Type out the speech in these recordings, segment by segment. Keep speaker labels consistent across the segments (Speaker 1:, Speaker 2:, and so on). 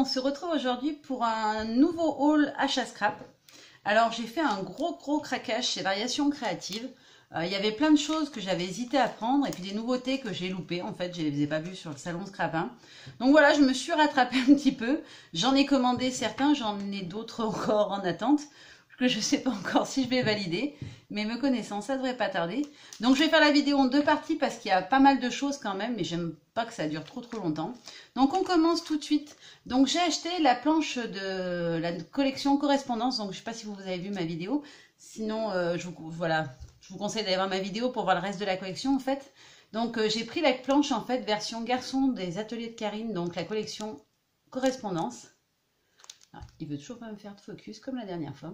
Speaker 1: on se retrouve aujourd'hui pour un nouveau haul achat scrap. Alors j'ai fait un gros craquage chez Variations Créatives. Il y avait plein de choses que j'avais hésité à prendre et puis des nouveautés que j'ai loupées. En fait, je les ai pas vues sur le salon Scrapin. Donc voilà, je me suis rattrapée un petit peu. J'en ai commandé certains, j'en ai d'autres encore en attente. Que je ne sais pas encore si je vais valider, mais me connaissant, ça devrait pas tarder. Donc je vais faire la vidéo en deux parties parce qu'il y a pas mal de choses quand même, mais j'aime pas que ça dure trop longtemps. Donc on commence tout de suite. Donc j'ai acheté la planche de la collection correspondance, donc je sais pas si vous avez vu ma vidéo, sinon je vous conseille d'aller voir ma vidéo pour voir le reste de la collection en fait. Donc j'ai pris la planche en fait version garçon des ateliers de Karine, donc la collection correspondance. Ah, il veut toujours pas me faire de focus comme la dernière fois.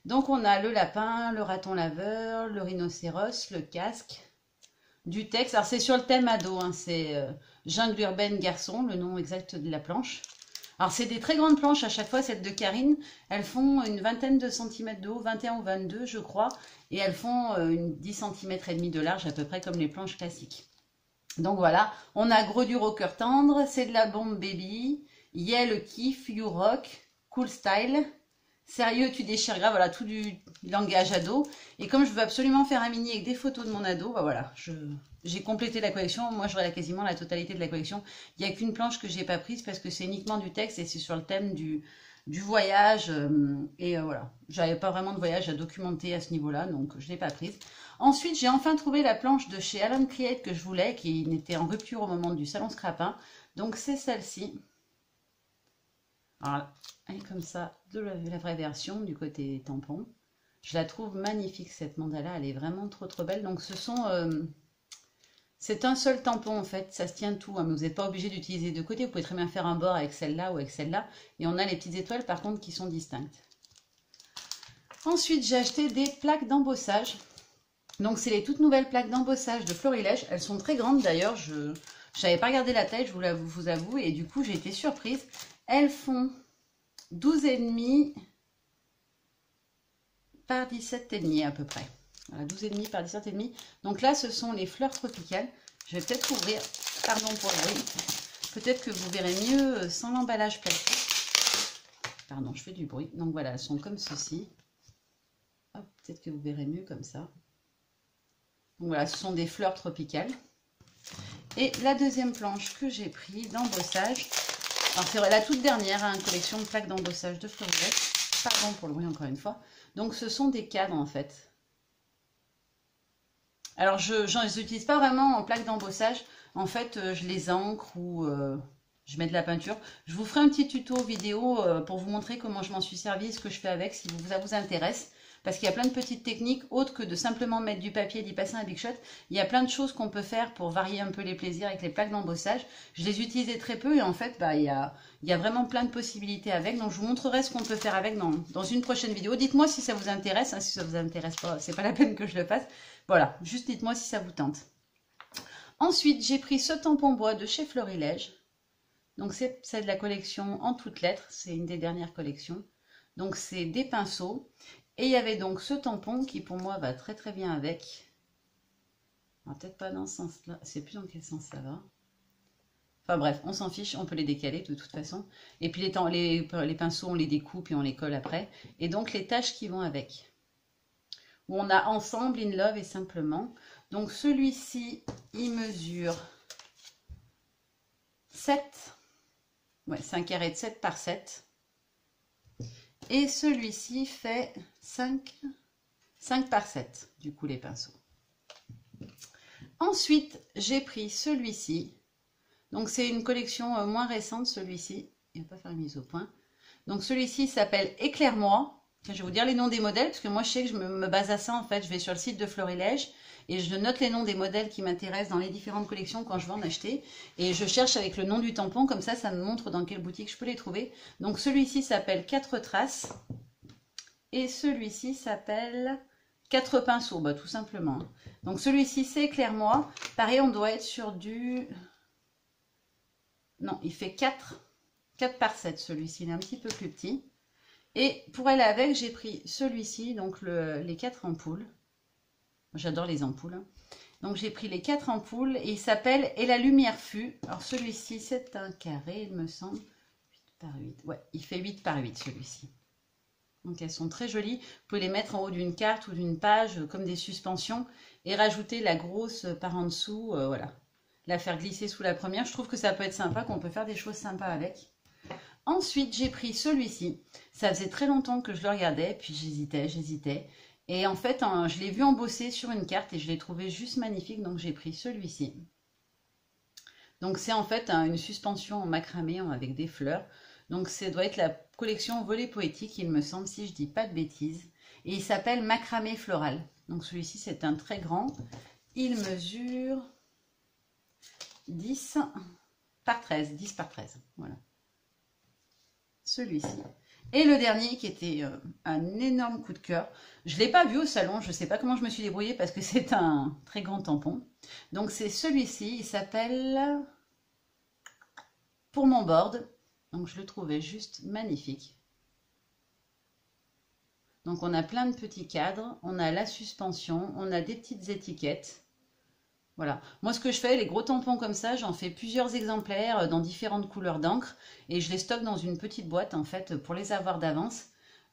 Speaker 1: Donc on a le lapin, le raton laveur, le rhinocéros, le casque, du texte. Alors c'est sur le thème ado, hein, c'est jungle urbaine garçon, le nom exact de la planche. Alors c'est des très grandes planches à chaque fois, celles de Karine. Elles font une vingtaine de centimètres de haut, 21 ou 22 je crois. Et elles font une 10 cm et demi de large, à peu près comme les planches classiques. Donc voilà, on a gros du rocker tendre, c'est de la bombe baby, yeah le kiff, you rock, cool style. Sérieux, tu déchires grave, voilà, tout du langage ado. Et comme je veux absolument faire un mini avec des photos de mon ado, bah voilà, j'ai complété la collection. Moi, j'aurai quasiment la totalité de la collection. Il n'y a qu'une planche que j'ai pas prise parce que c'est uniquement du texte et c'est sur le thème du voyage. Voilà, j'avais pas vraiment de voyage à documenter à ce niveau-là, donc je ne l'ai pas prise. Ensuite, j'ai enfin trouvé la planche de chez Alan Create que je voulais, qui était en rupture au moment du salon Scrapin. Donc c'est celle-ci. Alors, elle est comme ça, de la vraie version, du côté tampon. Je la trouve magnifique, cette mandala, elle est vraiment trop belle. Donc, c'est un seul tampon, en fait, ça se tient tout, hein, mais vous n'êtes pas obligé d'utiliser deux côtés. Vous pouvez très bien faire un bord avec celle-là ou avec celle-là. Et on a les petites étoiles, par contre, qui sont distinctes. Ensuite, j'ai acheté des plaques d'embossage. Donc, c'est les toutes nouvelles plaques d'embossage de Florilège. Elles sont très grandes, d'ailleurs. Je n'avais pas regardé la taille, je vous avoue, et du coup, j'ai été surprise. Elles font 12,5 par 17,5 à peu près. Voilà, 12,5 par 17,5. Donc là, ce sont les fleurs tropicales. Je vais peut-être ouvrir, pardon pour le bruit. Peut-être que vous verrez mieux sans l'emballage plastique. Pardon, je fais du bruit. Donc voilà, elles sont comme ceci. Peut-être que vous verrez mieux comme ça. Donc voilà, ce sont des fleurs tropicales. Et la deuxième planche que j'ai prise d'embossage. Alors c'est la toute dernière, hein, collection de plaques d'embossage de Florilège. Pardon pour le bruit encore une fois. Donc ce sont des cadres en fait. Alors je ne les utilise pas vraiment en plaques d'embossage. En fait je les ancre ou je mets de la peinture. Je vous ferai un petit tuto vidéo pour vous montrer comment je m'en suis servi et ce que je fais avec si ça vous intéresse. Parce qu'il y a plein de petites techniques autres que de simplement mettre du papier et d'y passer un Big Shot. Il y a plein de choses qu'on peut faire pour varier un peu les plaisirs avec les plaques d'embossage. Je les utilisais très peu et en fait, il y a vraiment plein de possibilités avec. Donc, je vous montrerai ce qu'on peut faire avec dans une prochaine vidéo. Dites-moi si ça vous intéresse. Hein, si ça vous intéresse pas, c'est pas la peine que je le fasse. Voilà, juste dites-moi si ça vous tente. Ensuite, j'ai pris ce tampon bois de chez Florilège. Donc, c'est de la collection en toutes lettres. C'est une des dernières collections. Donc, c'est des pinceaux. Et il y avait donc ce tampon qui pour moi va très bien avec. Peut-être pas dans ce sens-là. C'est plus dans quel sens ça va. Enfin bref, on s'en fiche, on peut les décaler de toute façon. Et puis les pinceaux, on les découpe et on les colle après. Et donc les taches qui vont avec. Où on a ensemble, in love et simplement. Donc celui-ci, il mesure 7. Ouais, c'est un carré de 7 par 7. Et celui-ci fait 5 par 7, du coup, les pinceaux. Ensuite, j'ai pris celui-ci. Donc, c'est une collection moins récente, celui-ci. Il ne va pas faire une mise au point. Donc, celui-ci s'appelle Éclaire-moi. Je vais vous dire les noms des modèles, parce que moi, je sais que je me base à ça, en fait. Je vais sur le site de Florilège et je note les noms des modèles qui m'intéressent dans les différentes collections quand je veux en acheter. Et je cherche avec le nom du tampon, comme ça me montre dans quelle boutique je peux les trouver. Donc, celui-ci s'appelle 4 traces. Et celui-ci s'appelle 4 pinceaux, tout simplement. Donc, celui-ci, c'est Éclaire-moi. Pareil, on doit être sur du... Non, il fait 4 par 7, celui-ci. Il est un petit peu plus petit. Et pour aller avec, j'ai pris celui-ci, donc les 4 ampoules. J'adore les ampoules. Hein. Donc j'ai pris les 4 ampoules et il s'appelle Et la lumière fut. Alors celui-ci, c'est un carré, il me semble. 8 par 8. Ouais, il fait 8 par 8 celui-ci. Donc elles sont très jolies. Vous pouvez les mettre en haut d'une carte ou d'une page comme des suspensions et rajouter la grosse par en dessous. Voilà. La faire glisser sous la première. Je trouve que ça peut être sympa, qu'on peut faire des choses sympas avec. Ensuite, j'ai pris celui-ci. Ça faisait très longtemps que je le regardais, puis j'hésitais. Et en fait, je l'ai vu embosser sur une carte et je l'ai trouvé juste magnifique, donc j'ai pris celui-ci. Donc c'est en fait une suspension en macramé avec des fleurs. Donc ça doit être la collection Volet Poétique, il me semble, si je dis pas de bêtises. Et il s'appelle Macramé Floral. Donc celui-ci, c'est un très grand. Il mesure 10 par 13. 10 par 13, voilà. Celui-ci. Et le dernier qui était un énorme coup de cœur. Je ne l'ai pas vu au salon, je ne sais pas comment je me suis débrouillée parce que c'est un très grand tampon. Donc c'est celui-ci, il s'appelle Pour mon board. Donc je le trouvais juste magnifique. Donc on a plein de petits cadres, on a la suspension, on a des petites étiquettes. Voilà. Moi, ce que je fais, les gros tampons comme ça, j'en fais plusieurs exemplaires dans différentes couleurs d'encre et je les stocke dans une petite boîte, en fait, pour les avoir d'avance.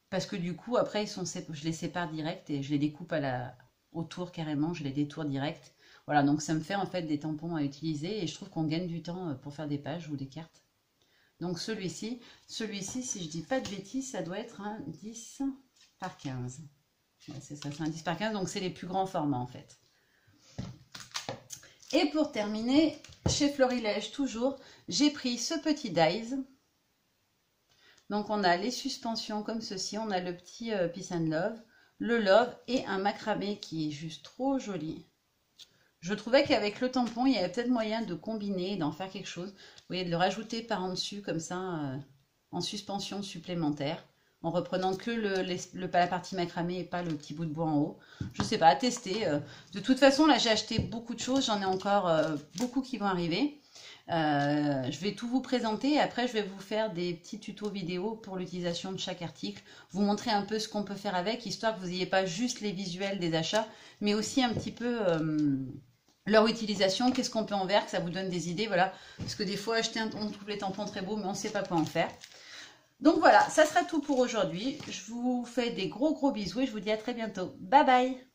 Speaker 1: Parce que du coup, après, je les sépare direct et je les découpe au tour carrément, je les détourne direct. Voilà, donc ça me fait en fait des tampons à utiliser et je trouve qu'on gagne du temps pour faire des pages ou des cartes. Donc celui-ci, si je dis pas de bêtises, ça doit être un 10 par 15. Ouais, c'est ça, c'est un 10 par 15, donc c'est les plus grands formats en fait. Et pour terminer, chez Florilège toujours, j'ai pris ce petit dies. Donc on a les suspensions comme ceci, on a le petit Peace and Love, le Love et un macramé qui est juste trop joli. Je trouvais qu'avec le tampon, il y avait peut-être moyen de combiner, d'en faire quelque chose. Vous voyez, de le rajouter par en dessus comme ça, en suspension supplémentaire, en reprenant que la partie macramé et pas le petit bout de bois en haut. Je sais pas, à tester. De toute façon, là, j'ai acheté beaucoup de choses. J'en ai encore beaucoup qui vont arriver. Je vais tout vous présenter. Après, je vais vous faire des petits tutos vidéo pour l'utilisation de chaque article. Vous montrer un peu ce qu'on peut faire avec, histoire que vous n'ayez pas juste les visuels des achats, mais aussi un petit peu leur utilisation, qu'est-ce qu'on peut en faire, que ça vous donne des idées. Voilà. Parce que des fois, on trouve les tampons très beaux, mais on ne sait pas quoi en faire. Donc voilà, ça sera tout pour aujourd'hui. Je vous fais des gros bisous et je vous dis à très bientôt. Bye bye!